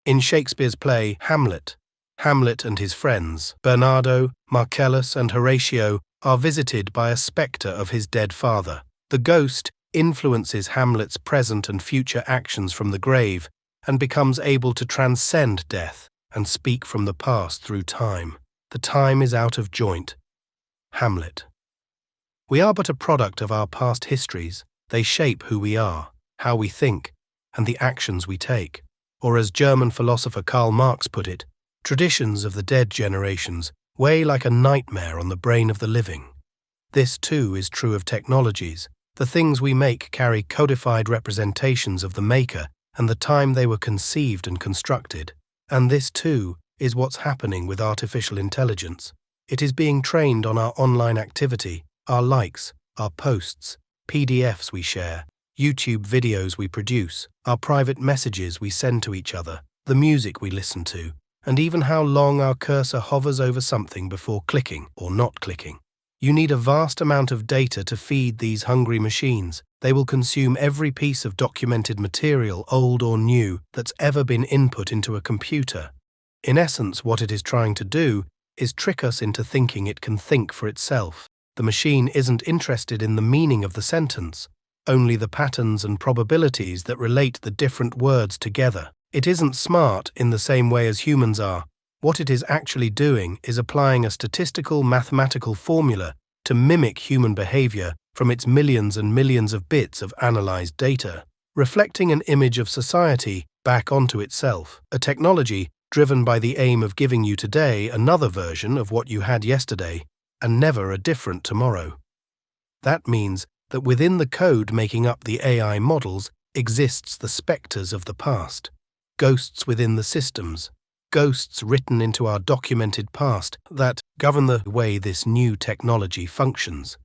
In Shakespeare's play Hamlet, Hamlet and his friends, Bernardo, Marcellus, and Horatio, are visited by a spectre of his dead father. The ghost influences Hamlet's present and future actions from the grave and becomes able to transcend death and speak from the past through time. The time is out of joint. Hamlet. We are but a product of our past histories. They shape who we are, how we think, and the actions we take. Or as German philosopher Karl Marx put it, traditions of the dead generations weigh like a nightmare on the brain of the living. This too is true of technologies. The things we make carry codified representations of the maker and the time they were conceived and constructed. And this too is what's happening with artificial intelligence. It is being trained on our online activity, our likes, our posts, PDFs we share, YouTube videos we produce, our private messages we send to each other, the music we listen to, and even how long our cursor hovers over something before clicking or not clicking. You need a vast amount of data to feed these hungry machines. They will consume every piece of documented material, old or new, that's ever been input into a computer. In essence, what it is trying to do is trick us into thinking it can think for itself. The machine isn't interested in the meaning of the sentence, only the patterns and probabilities that relate the different words together. It isn't smart in the same way as humans are. What it is actually doing is applying a statistical mathematical formula to mimic human behavior from its millions and millions of bits of analyzed data, reflecting an image of society back onto itself, a technology driven by the aim of giving you today another version of what you had yesterday and never a different tomorrow. That means that within the code making up the AI models exists the spectres of the past, ghosts within the systems, ghosts written into our documented past that govern the way this new technology functions.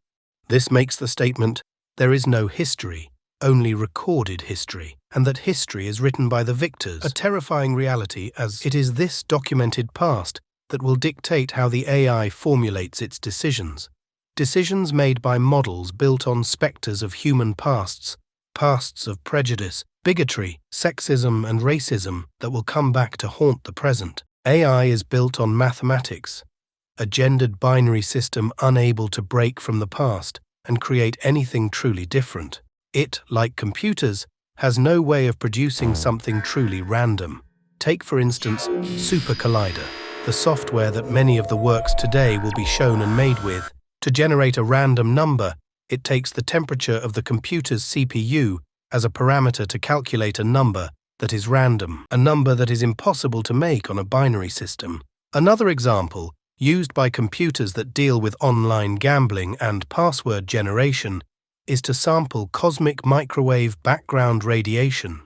This makes the statement, there is no history, only recorded history, and that history is written by the victors, a terrifying reality, as it is this documented past that will dictate how the AI formulates its decisions. Decisions made by models built on spectres of human pasts, pasts of prejudice, bigotry, sexism, and racism that will come back to haunt the present. AI is built on mathematics, a gendered binary system unable to break from the past and create anything truly different. It, like computers, has no way of producing something truly random. Take, for instance, Super Collider, the software that many of the works today will be shown and made with. To generate a random number, it takes the temperature of the computer's CPU as a parameter to calculate a number that is random, a number that is impossible to make on a binary system. Another example, used by computers that deal with online gambling and password generation, is to sample cosmic microwave background radiation.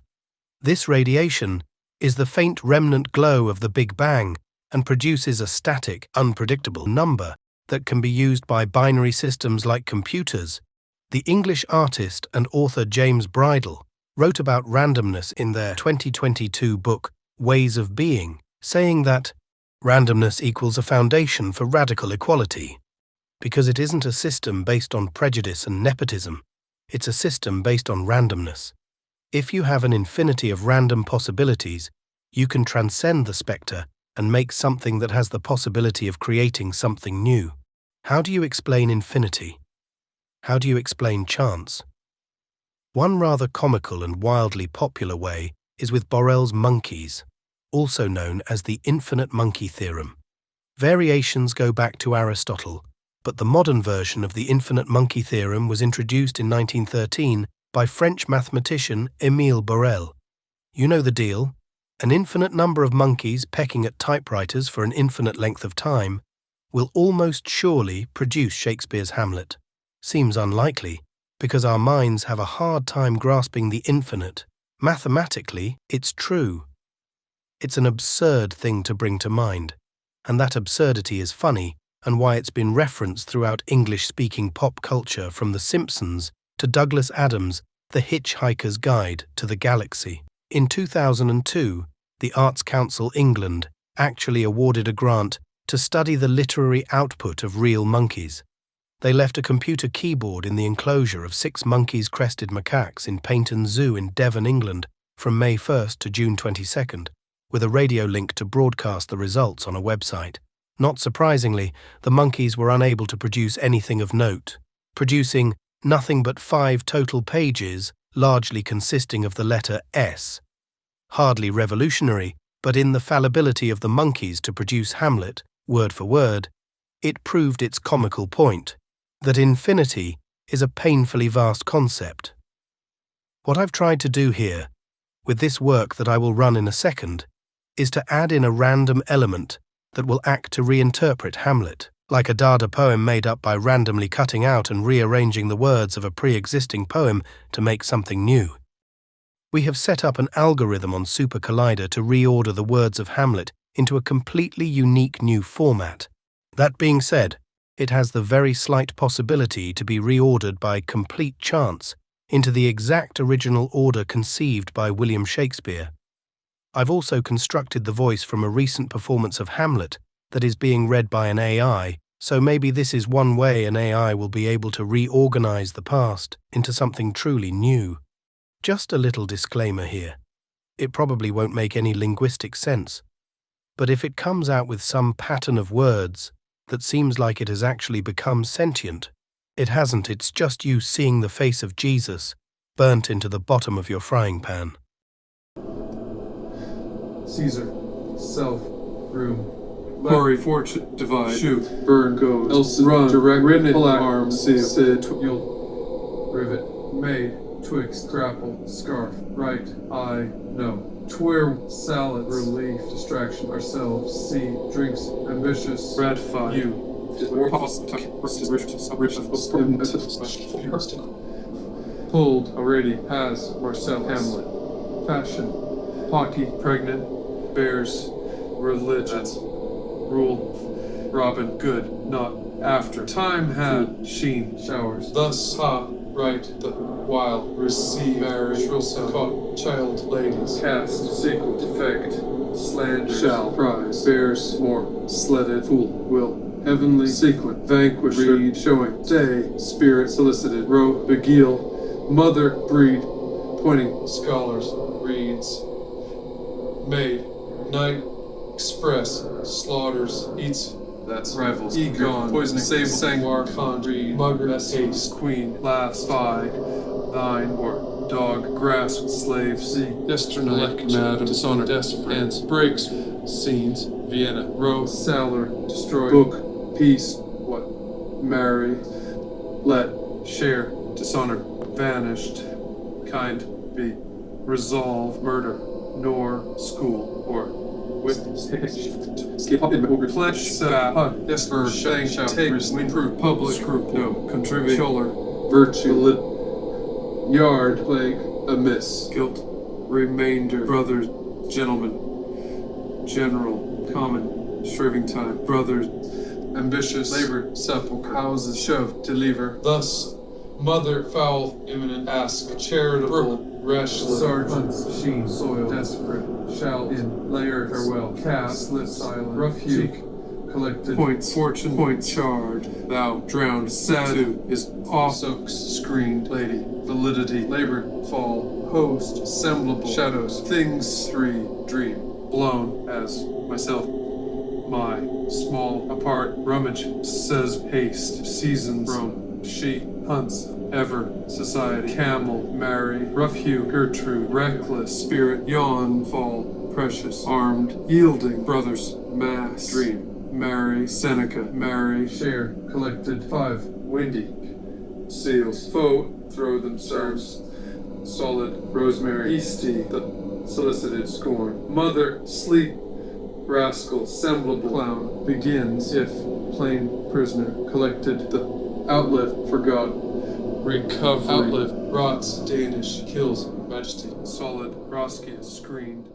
This radiation is the faint remnant glow of the Big Bang and produces a static, unpredictable number that can be used by binary systems like computers. The English artist and author James Bridle wrote about randomness in their 2022 book, Ways of Being, saying that randomness equals a foundation for radical equality, because it isn't a system based on prejudice and nepotism, it's a system based on randomness. If you have an infinity of random possibilities, you can transcend the spectre and make something that has the possibility of creating something new. How do you explain infinity? How do you explain chance? One rather comical and wildly popular way is with Borel's monkeys, also known as the infinite monkey theorem. Variations go back to Aristotle, but the modern version of the infinite monkey theorem was introduced in 1913 by French mathematician Émile Borel. You know the deal. An infinite number of monkeys pecking at typewriters for an infinite length of time will almost surely produce Shakespeare's Hamlet. Seems unlikely, because our minds have a hard time grasping the infinite. Mathematically, it's true. It's an absurd thing to bring to mind, and that absurdity is funny and why it's been referenced throughout English-speaking pop culture from The Simpsons to Douglas Adams' The Hitchhiker's Guide to the Galaxy. In 2002, the Arts Council England actually awarded a grant to study the literary output of real monkeys. They left a computer keyboard in the enclosure of 6 monkeys-crested macaques in Paignton Zoo in Devon, England, from May 1st to June 22nd, with a radio link to broadcast the results on a website. Not surprisingly, the monkeys were unable to produce anything of note, producing nothing but 5 total pages, largely consisting of the letter S. Hardly revolutionary, but in the fallibility of the monkeys to produce Hamlet, word for word, it proved its comical point, that infinity is a painfully vast concept. What I've tried to do here, with this work that I will run in a second, is to add in a random element that will act to reinterpret Hamlet, like a Dada poem made up by randomly cutting out and rearranging the words of a pre-existing poem to make something new. We have set up an algorithm on Super Collider to reorder the words of Hamlet into a completely unique new format. That being said, it has the very slight possibility to be reordered by complete chance into the exact original order conceived by William Shakespeare. I've also constructed the voice from a recent performance of Hamlet that is being read by an AI, so maybe this is one way an AI will be able to reorganize the past into something truly new. Just a little disclaimer here. It probably won't make any linguistic sense, but if it comes out with some pattern of words that seems like it has actually become sentient, it hasn't, it's just you seeing the face of Jesus burnt into the bottom of your frying pan. Caesar, self, room, quarry, fortune, divide, shoot, burn, goes, Elson, run, direct, written, arm, seal, sid, you'll, rivet, made, twixt, grapple, scarf, right, eye, no, twir, salad, relief, distraction, ourselves, see, drinks, ambitious, ratify, you, pulled, already, has, Marcel, Hamlet, fashion, hockey, pregnant, bears, religion, rule, Robin, good, not, after, time had, sheen, showers, thus, ha, right, the, while, receive, marriage, shrill sound, caught, child, ladies, cast, sequel, defect, slander, shall, prize, bears, more, sledded, fool, will, heavenly, sequent, vanquish, read, showing, day, spirit, solicited, row, beguile, mother, breed, pointing, scholars, reads, made, night, express, slaughters, eats, that's rivals, egon, poisoning, sable, sangwar, con, read, mugger, haste, queen, last, fi, thine, or, dog, grasp, slave, see, yesternight, madam, dishonor, desperate, ends, breaks, scenes, Vienna, row, sailor, destroy, book, peace, what, marry, let, share, dishonor, vanished, kind, be, resolve, murder, nor, school, or, with, skip up in flesh, yes, shang, shout, take, improve, public, group, no, contribute, shoulder, virtue, yard, plague, amiss, guilt, remainder, brothers, gentlemen, general, common, shriving time, brothers, ambitious, labor, sepulchre, houses, shove, deliver, thus, mother, foul, imminent, ask, charitable, rash, sergeant, sheen, soil, desperate, shall, in, layer, farewell, cast, slip, silent, rough hew, collected, point, fortune, point, charge, thou, drowned, sad, to, is, off, soaks, screened, lady, validity, labor, fall, host, semblable, shadows, things, three, dream, blown, as, myself, my, small, apart, rummage, says, haste, seasons, Rome, she, hunts, ever, society, camel, marry, rough hew, Gertrude, reckless, spirit, yawn, fall, precious, armed, yielding, brothers, mass, dream, marry, Seneca, marry, share, collected, 5, windy, seals, foe, throw themselves, solid, rosemary, easty, the solicited, scorn, mother, sleep, rascal, semblable, clown, begins, if, plain, prisoner, collected, the outlet, forgot, recovery, outlet, rots, Danish, kills, majesty, solid, Roski, screened,